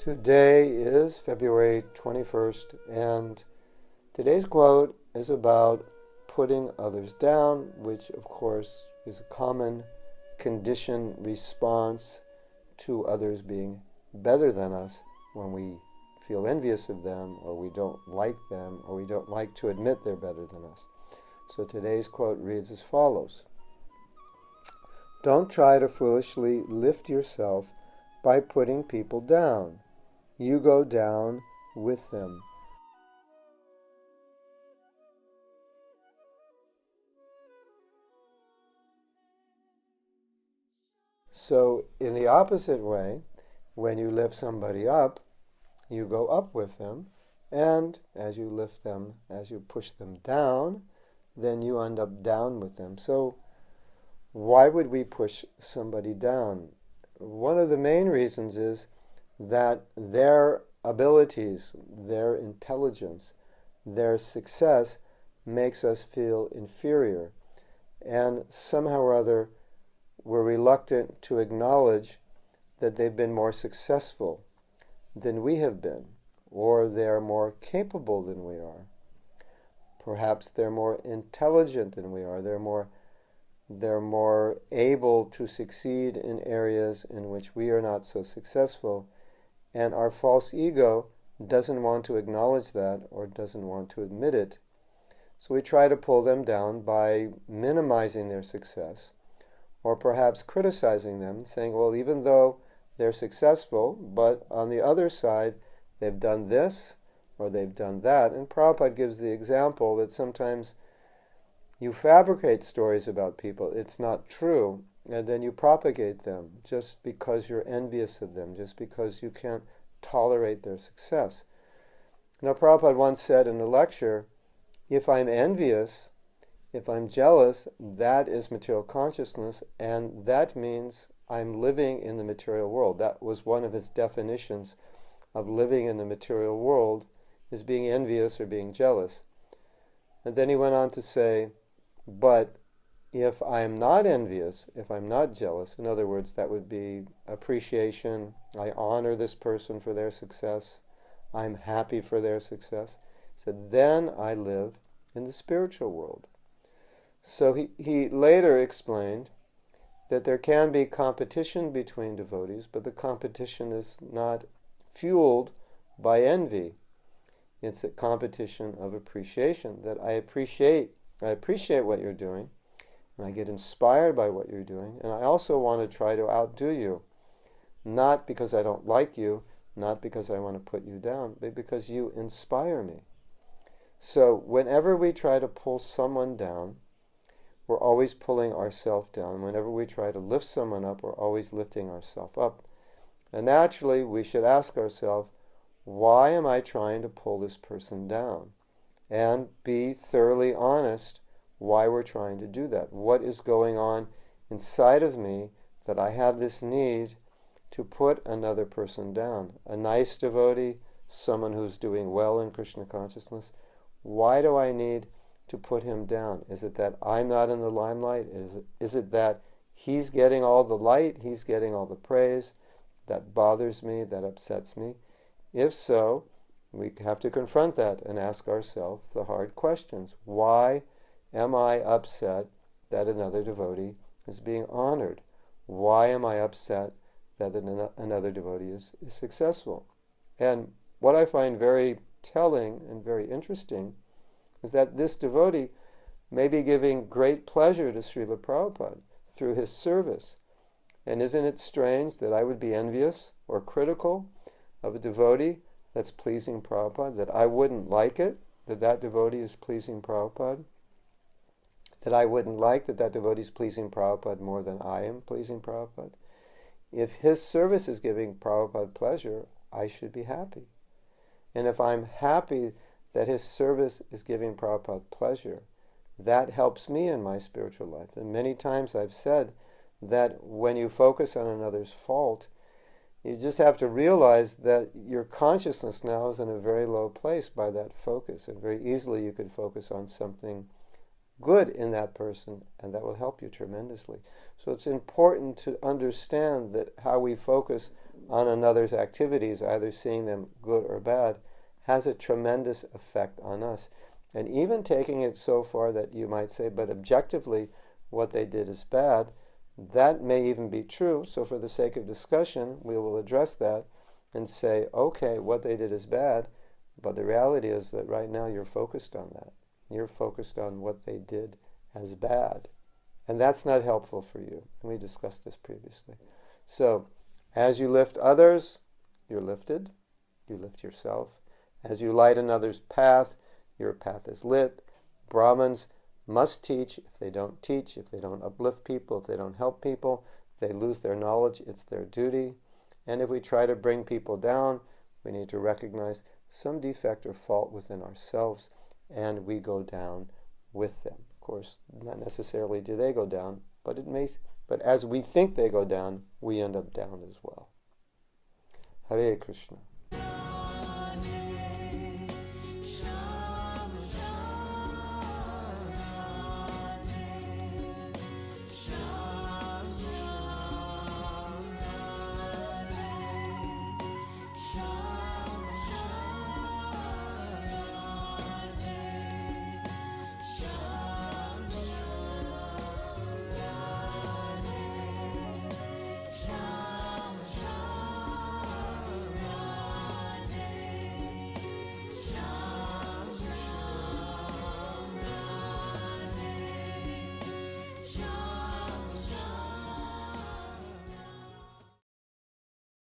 Today is February 21st, and today's quote is about putting others down, which of course is a common conditioned response to others being better than us when we feel envious of them, or we don't like them, or we don't like to admit they're better than us. So today's quote reads as follows: "Don't try to foolishly lift yourself by putting people down. You go down with them." So in the opposite way, when you lift somebody up, you go up with them, and as you lift them, as you push them down, then you end up down with them. So why would we push somebody down? One of the main reasons is that their abilities, their intelligence, their success makes us feel inferior. And somehow or other, we're reluctant to acknowledge that they've been more successful than we have been, or they're more capable than we are. Perhaps they're more intelligent than we are. They're more able to succeed in areas in which we are not so successful, and our false ego doesn't want to acknowledge that or doesn't want to admit it. So we try to pull them down by minimizing their success, or perhaps criticizing them, saying, well, even though they're successful, but on the other side, they've done this or they've done that. And Prabhupada gives the example that sometimes you fabricate stories about people. It's not true, and then you propagate them just because you're envious of them, just because you can't tolerate their success. Now, Prabhupada once said in a lecture, if I'm envious, if I'm jealous, that is material consciousness, and that means I'm living in the material world. That was one of his definitions of living in the material world, is being envious or being jealous. And then he went on to say, but if I'm not envious, if I'm not jealous, in other words, that would be appreciation, I honor this person for their success, I'm happy for their success, so then I live in the spiritual world. So he later explained that there can be competition between devotees, but the competition is not fueled by envy. It's a competition of appreciation, that I appreciate what you're doing, and I get inspired by what you're doing, and I also want to try to outdo you, not because I don't like you, not because I want to put you down, but because you inspire me. So whenever we try to pull someone down, we're always pulling ourselves down. Whenever we try to lift someone up, we're always lifting ourselves up. And naturally, we should ask ourselves, why am I trying to pull this person down? And be thoroughly honest why we're trying to do that. What is going on inside of me that I have this need to put another person down? A nice devotee, someone who's doing well in Krishna consciousness, why do I need to put him down? Is it that I'm not in the limelight? Is it that he's getting all the light, he's getting all the praise? That bothers me, that upsets me? If so, we have to confront that and ask ourselves the hard questions. Why am I upset that another devotee is being honored? Why am I upset that another devotee is successful? And what I find very telling and very interesting is that this devotee may be giving great pleasure to Srila Prabhupada through his service. And isn't it strange that I would be envious or critical of a devotee that's pleasing Prabhupada, that I wouldn't like it, that devotee is pleasing Prabhupada, that I wouldn't like that devotee is pleasing Prabhupada more than I am pleasing Prabhupada? If his service is giving Prabhupada pleasure, I should be happy. And if I'm happy that his service is giving Prabhupada pleasure, that helps me in my spiritual life. And many times I've said that when you focus on another's fault, you just have to realize that your consciousness now is in a very low place by that focus, and very easily you could focus on something good in that person, and that will help you tremendously. So it's important to understand that how we focus on another's activities, either seeing them good or bad, has a tremendous effect on us. And even taking it so far that you might say, but objectively, what they did is bad, that may even be true. So for the sake of discussion, we will address that and say, okay, what they did is bad, but the reality is that right now you're focused on that. You're focused on what they did as bad. And that's not helpful for you. And we discussed this previously. So, as you lift others, you're lifted. You lift yourself. As you light another's path, your path is lit. Brahmins must teach. If they don't teach, if they don't uplift people, if they don't help people, they lose their knowledge. It's their duty. And if we try to bring people down, we need to recognize some defect or fault within ourselves, and we go down with them. Of course, not necessarily do they go down, but but as we think they go down, we end up down as well. Hare Krishna.